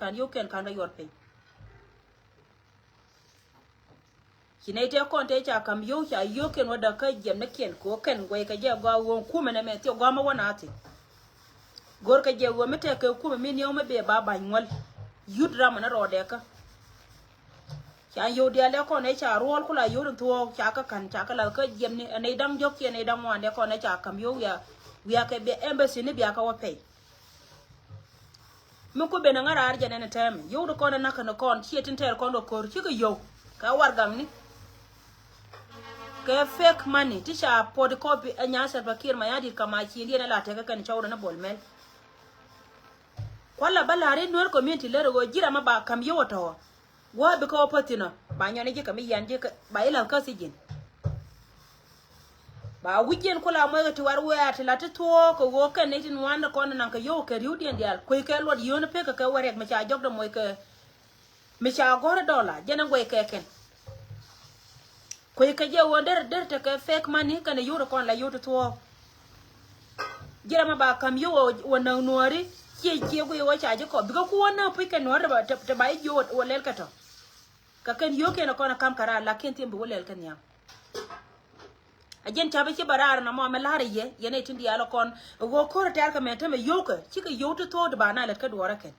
kan yo ken kan yor pe kine te kon te cha kam yo cha yo ken wada ka jem na ken ko ken goy ka je go won kuma na me te go ma wana ati gor ka je wo mete ka kuma min yo me be ba ba ngol yudra mana rode ka cha yo dia le ko ne cha rol kula yo to cha ka kan cha ka la ka jem ni ne dang jok ye ne dang wan de ko ne cha kam yo ya wiya ka be embassy ni biya ka wa pe mun ko be na ngara arja ne tem yo do ko na ka no kon chi tin ter kon do ko chi ka yo ka war gam ni ke fake money tisha pod copy anya sa bakir ma yadi kama chi ndi na la ta ka kan chawra na bolmel kwala balare nor community le go jira ma ba kam yo to wa be ko patina ba nyane je kam yanje ba ila ka sijin ba wijen kula mo ga tiwar wa ta lati to ko go kan ne tin wanda ko nan ka yo ka riudi ndial ko ke lod yo na pe ka warek ma cha jog do moy ka mi cha gore dola jena go ke ken ko ka je wo der ta ka fake money kan yo ko la yo to jira ma ba kam yo wo na nuari che go yo cha je ko bi ko na pe ka nuar ba ta ba yo wo lel ka to ka kan yo ke na ko na kam kara la ken tim bo lel kan ya ajen chabe ci barar na mo me lare ye yene tindi ala kon go ko tar ka meta me yoka ci ka yoto to ba na let ka do raken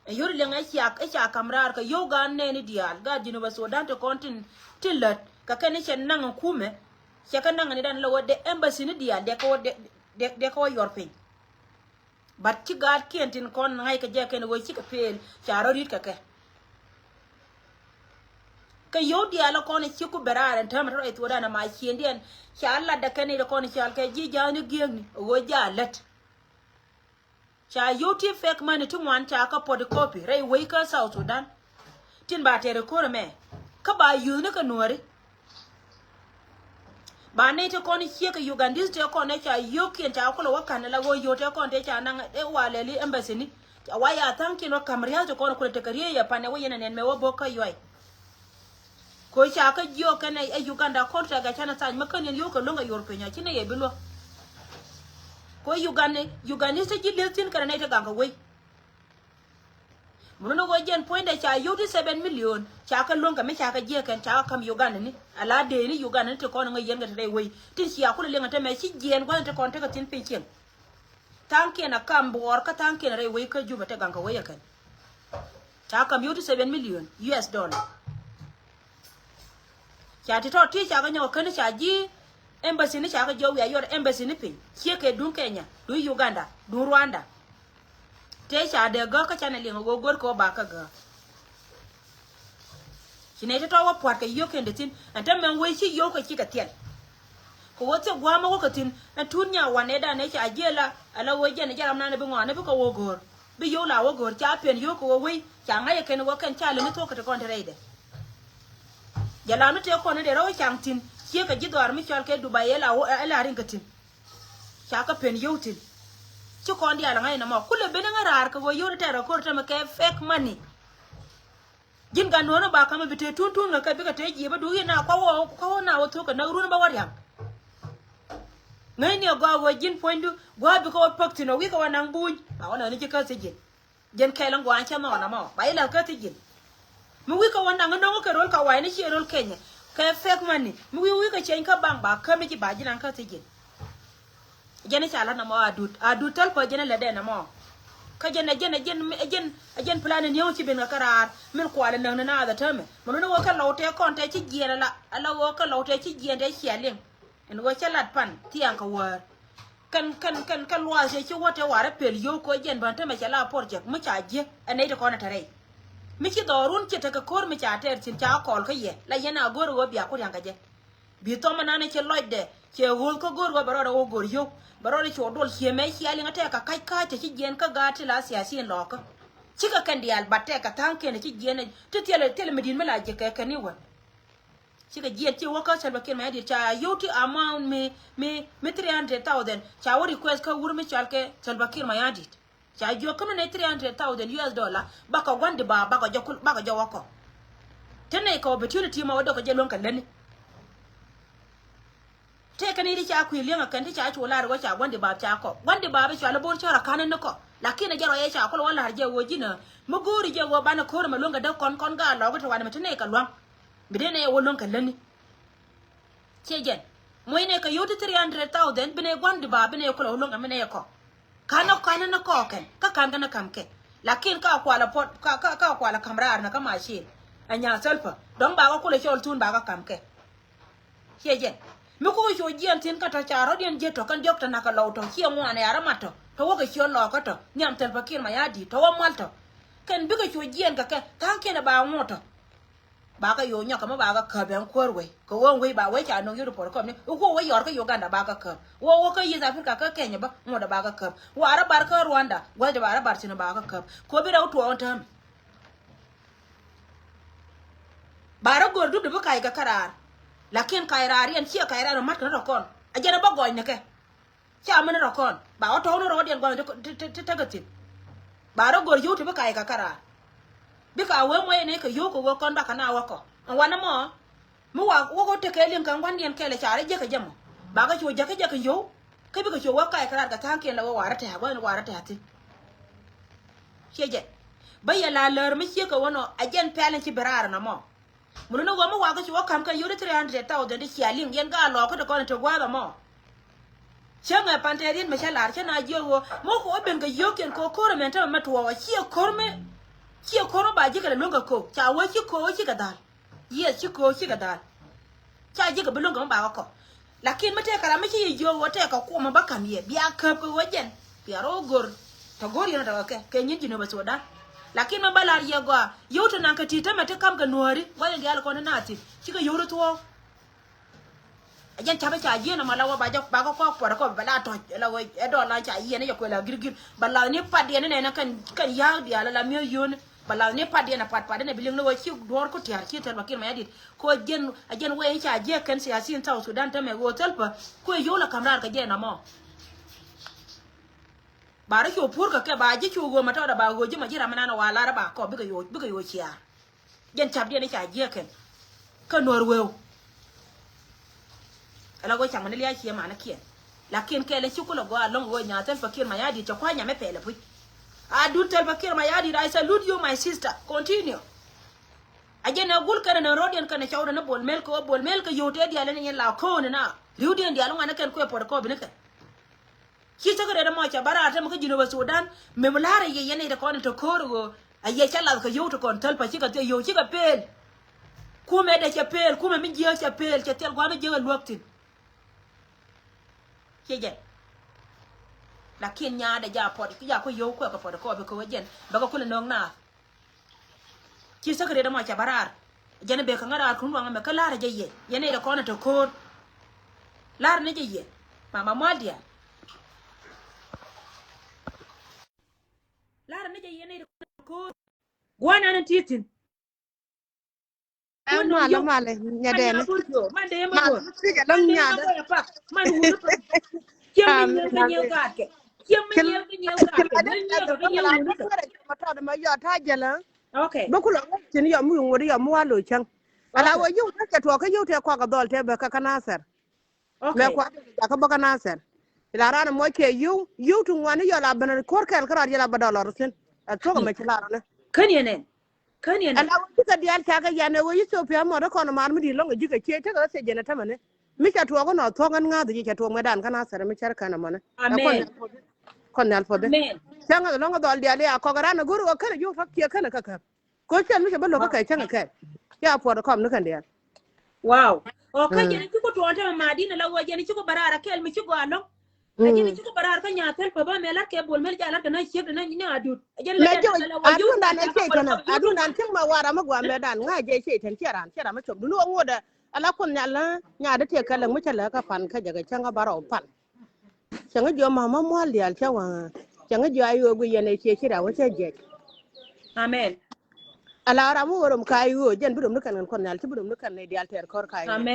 e yor le ngai ci ak e cha kamrar ka yoga ne ni dial ga jinu ba so dan to kontin tillat ka kan chen nan kume ci ka nan ni dan lo de embassy ni dial de ko de ko yor pe bat ci ga kentin kon ngai ka je ken go ci ka pel charo rit ka ke ka yo di ala ko ne ci ku berare tam ro et wada na ma ci ndien ci alla da kane da ko ne ci al ka ji jani geng wo jalat cha yo ti fake man tu wan ta ka pod copy rai wai ka South Sudan tin ba tere ko me ka ba yu ne ka nore ba ne te ko ne ci ka Ugandese te ko ne cha yo ken ta ko lo kan la go yo te ko te cha nan e wale li embassy ni waya tanki no kamriya te ko ko te kariya ya pane wo yene ne me wo boka yoy ko cha ka jo kana e Uganda kontra ga chana sa makani yo ko longa Europenya chine ye bilo ko Uganda se ji letin kana ita ganga wai muno go jen point cha yo 7 million cha ka longa me cha ka je kan cha kam Uganda ni ala de ni Uganda te ko nga yenga te wai tin shi akula lenga te me shi jen go te kon te ka tin pinchen tanke na kam bor ka tanke na re wai ka juba te ganga wai kan cha kam yo 7 million US dollar cha ti to ti cha ga nyo kan cha ji embassy ni cha ga jo ya yor embassy ni pin che ke dun Kenya du Uganda du Rwanda te cha de ga ka cha na lingo go gor ko ba ka ga chine to wa pwat ka yo ken de tin anta men we chi yo ka chi ka tel ko wote gwa ma ko ka tin tunya wane da ne cha jela ala wo je ne jaram na ne bi ngwa ne bi ko wo gor bi yo la wo gor cha pen yo ko we cha nga ye ken wo ken cha le ni to ka te kon te reide jala no te ko ne de raw chang tin che ka jidwar mi chal ke Dubai la rin gatin cha ka pen yotin ci ko ndi ala ngai na ma kule be nga rar ka go yore ta ko ta ma ke fake money jin ga no ba ka ma bite tuntun ka bi ka te ji ba du na ko na wo to ka na ru ba war yang ngai ne go jin pointu go bi ko pakti no wi ka wanang buñ ba wana ni ka se jen kai lang go an cha ma na ma ba ila ka te jin mu wi ka wanda ngano ka rol ka wai ni che rol Kenya ka fake money mu wi ka chen ka bang ba ka mi ji ba jinan ka tijin jene cha la na ma adu tal ko jene la de na ma ka jene plan ni yo ci ben ka karar min ko ala nang na da tame mu no wo ka lawte kon te ci jene la ala wo ka lawte ci jene xelin en wo cha lat pan ti an ka war kan wa ci wote wara pel yo ko jen ban tame cha la project mu cha je anai de ko na tare miki dorun ce ta ka kor mi cha ter cin cha kol ka ye la yana gor wo biya ko yanga je bi to mana ne ce loide ce wol ko gor wo baro wo gor yo baro ne cho dol ce me ci ali ngata ka kai ka ce ci gen ka gati la siyasi en lok ci ka kan dial batte ka tanke ne ci gen to tele medin mala je ka ni wa ci ka je ci wo ka salba ken ma di cha yoti amount me 300,000 cha wo request ka wurmi chalke salba ken ma yadi cha jo kama ne 300,000 US dollar baka gwandi ba baka jo wako tene ka opportunity ma wado ka je lon kan lani te kan iri cha ku lianga kan ti cha chu lar wa cha gwandi ba cha ko gwandi ba be cha la bor cha ra kanan ko lakini jaro ya cha ko wala harje wo jina mu gori je go bana ko ma longa da kon ga lo ko to wani mutune ka lwan bidene wo lon ka lani cejen moy ne ka yoti 300,000 bine gondi ba bine ko lo longa mine ko kana na ko ken ka kan kana kamke lakin ka kwala pot ka kwala kamrar na ka machine anya selfa don ba ko le chol tun ba ka kamke cejen mi ko jo jien tin ka ta charo dien je to kan jok ta na ka lo to chi mo ne ara mato to wo ka chol lo ko to nyam tel pakir ma yadi to wo malto ken bi ka jo jien ka kan ke na ba moto ba ka yo nya ka ma ba ka ben korwe ko won we ba we cha no yuru por ko ne ko we yor ka Uganda ba ka wo ka yi Afrika ka Kenya ba mo da ba ka wa ara bar ka Rwanda wa da bara bar tin ba ka ko bi da to on tam bara gor du ba kai ka karar lakin kai rari en chi kai rari mat ka kon a jena ba goy ne ke cha man ro kon ba o to no ro den go ta ga tin bara gor yu ba kai ka karar bika we moye ne ka yoko go kon baka na wako wana mo mu wa wo te ke lin kan wan yen kele chare je ka jamo ba ka cho je ka yo ke bika cho wa kai karar ka tan ken la wa rata ha wan wa rata ati cheje baya la lor mi che ka wono ajen pelen ci berar na mo mun no go mo wa ka cho kam kan yo 300,000 de chialin yen ga lo ko de kon to gwa ba mo changa panterin ma chalar chana jowo mo ko ben ga yoken ko men ta ma to wa chi korme chi koro ba ji ka longa ko cha wo chi ko chi ka dal ye chi ko chi ka dal cha ji ka longa ba ko lakin mate kala ma chi yo wo te ka ko ma ba kam ye biya ka ko wajen biya ro gor to gor yana da ke nyin ji no ba soda lakin ma balar ye go yo to nan ka ti ta mate kam ga nori wa ya gal ko na ti chi ka yo ro to ajen chaba cha ye na malawa ba ja ba ko ko ba la to la wo e do la cha ye ne ko la girgir bala ni pad ye ne na kan ya dia la mi yo ne bala ne padi na pat ne biling no wa chi dor ko tiar chi tel bakir ma yadit ko ajen we cha je kan siyasin ta Sudan ta me go telpa ko yo la kamrar ka je na mo bara ko pur ka ke ba ji chu go mata da ba go ji ma jira mana na wala ba ko bi ga yo chiya jen chap de ne cha je kan ka Norway ala go cha man liya chi ma na kien lakin ke le chi ko lo go along go nya tel bakir ma yadit cha kwa nya me pele pu I do tell Bakir Mayadi, I salute you, my sister. Continue. Again, a good kind of Rodian kind of shout on a ball milk, you did the Allen in La Cone now. Rudy and the Alon can quit for the covenant. She took it at a much about Atamaka University Sudan, Memolari, Yenny the corner to Corgo, a yachala ka yo to con tell Pachica to you, chica pale. Come at your pale, come and meet your pale, to tell one of you worked in. Here. Lakin nya da ja pot ya ko yo ko pot ko be ko jen ba ko le nong na ci sakare da ma cha barar jene be ka ngara kun wanga me ka lara jeye yene da kona to ko lar ne jeye mama modia lar ne jeye yene da ko gwana na titin male nya de ne man de ma go siga lam nya da man wu to kem ni ka nyew ka ke okay bukulo tin yo mu ngori yo mu walo chang ala wo yu ta to ka yu te ko ga dol te be ka kanasar me ko ka ba kanasar ila rana mo ke yu tu ngwani yo la banar kor kan kara ya la badalo rusin to ga me kila rana kan yene ala wo ka dial ta ga ya ne wo yu so pe mo da ko no mar mu di longa jiga ke ta ga se jena ta mane mi ka to ko no to ngan nga di ke to medan kanasar mi char kana mane amen kon alfode changa longa dol diale ko garana guru ko kana yu fakki kana kaka ko chen mi ke balo ka kai changa kai ya por ko am kan dia wow o ka jeni ko to anta madina la wo jeni ko barara kel mi ko alo ka jeni ko barara ka nyatel pa ba me la ke bol mel jala kana shek na ni adut jeni la la wo yu na na ke kana adu nan tin ma wara ma gwa me dan nga je she tan kiran ma chok du no ngoda ala kon nyala nya da te kala mu chala ka pan ka jaga changa baro pan changa jo mama mo lial chawa changa jo ayo gu yene che kira wa che je amen ala ra mu worom kayo jen budum nukan kon nyal ti budum nukan ne dial ter kor kayo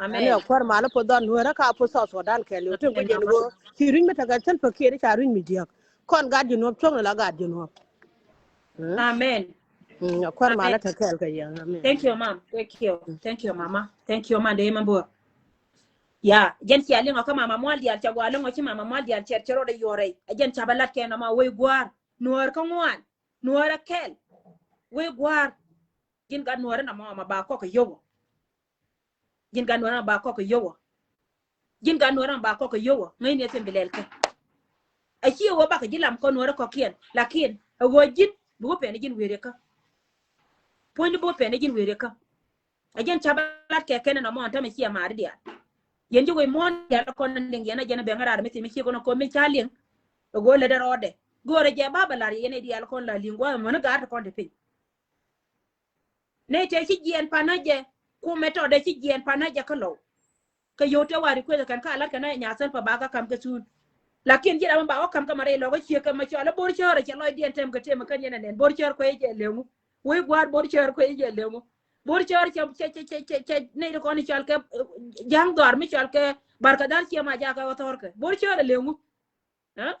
amen ne kor mala po don wora ka po so dan ke lu tin ko jen go kirin meta ga tel pakere cha rin mi diak kon ga di no chong la ga di no amen kor mala ta kel ga yan amen thank you mom thank you mama thank you man de mambo ya jen ci ali ngaka mama mol dial cha gwalo ngochi mama mol dial cher chero de yore jen chabalat ke na ma we gwar nuor ka ngwan nuor kel we gwar jin ga nuor na ma ba ko ko yowo jin ga nuor na ba ko ko yowo jin ga nuor na ba ko ko yowo ngai ne tem bilel ka a ci wo ba ka jilam ko nuor ko kien lakin wo jin bu pe ne jin were ka point bu pe ne jin were ka a jen chabalat ke ken na mo ta me ci ma dia yen jogo mon ya ko nan den yana jana be ngara me ci ko no ko me chalien go le derode gore je baba la yene di al kon la lingwa mo na gar ko de pe ne te ci jien panaje ku metode ci jien panaje ka lo ka yote wari ko kan ka alat kana nya san pa baga kam ka sun lakin jira ba wa kam ka mare lo go ci ka ma ci ala bor chore ci lo dien tem ka tem kan yene nen bor chore ko je lemu we gwar bor chore ko je lemu bor chore ci ne ko ni chal ka jang dor mi chal ka barka dal ci ma ja ka wator ka bor chore lemu ha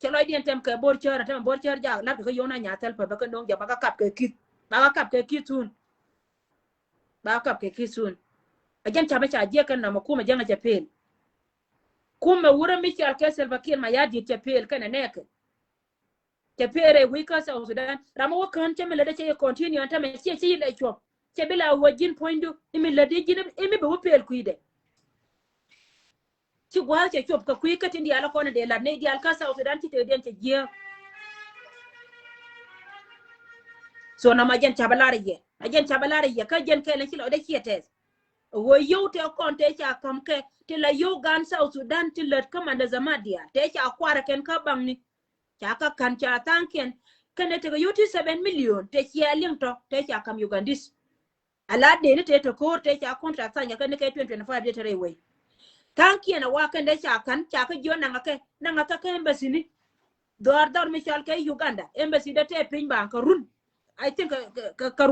ci lo dien tem ka bor chore tem bor chore ja la ko yona nya tel pa ba ka ndong ja ba ka kap ka kit ba ka kap ka kit sun ba kap ka kit sun ajan chama cha je kan na makuma janga japel kuma wura michal kesel bakir ma yadi japel kana neke japere wika sa Sudan rama wakan chamele da che continue anta me che le chop che bila wajin pointu imi le de jin imi be wopel kuide ci gwal che chop ka kuika tindi ala kona de la ne di al ka sa Sudan ti te den che je so na ma jen chabalare ye ka jen kelen ci lo de chietes wo yo te konte cha kamke te la yo gan sa Sudan ti let kamanda zamadia te cha kwara ken ka bangni cha ka kan cha tanken kene te yo ti 7 million te cha limto te cha kam Ugandis ala de ne te to ko te cha contract sanya kan ke 2025 de tere we tanki na wa kan de cha kan cha ka jo nanga ka embassy ni dor mi chal ke Uganda embassy de te pin bank run I think ka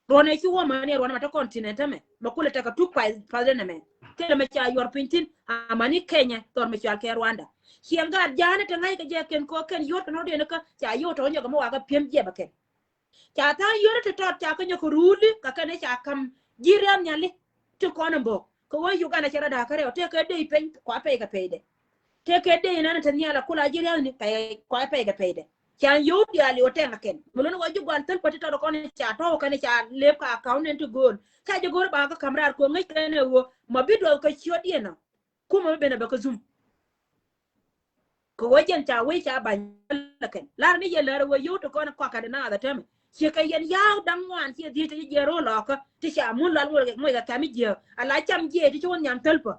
rone ki wo mani rone mata continent me makule taka tu pa ne me tele me cha yor pintin amani Kenya tor me cha ke Rwanda hianga jana ta ngai ka je ken ko ken yot no de ka cha yot onyo ka mo ga piem je ba ken cha ta yoro to cha ka nyoko ruli ka ken cha kam jiram nyali to kono bo ko wo Uganda cha da kare o te ka de pen kwa pe ka pe de te ka de na ta nyala kula jiram ni pe kwa pe ka pe de chan yo dia li otenga ken mulo waju gal tan pati to ko ni cha to kan cha le ka account to goal ka je gor ba ka kamrar ko ngai ken wo ma bido ka chiot yena kuma be na ba ka zoom ko wajen cha we cha ban la ken lar ni ye lar wo yo to ko na ka na da tem che ka yen yaw dang wan che di te je ro lo ka ti cha mun la mo ga kami je ala cham je ti chon nyam telpa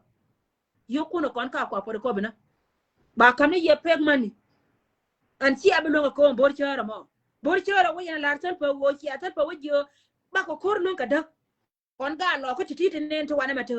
yo kuno kon ka ko bina ba kam ni ye peg mani an ci abulonga ko bor chara wo yana lartan pa wo ci atan pa wo ba ko kor non ka da on ga lo ko titi nen to wana mate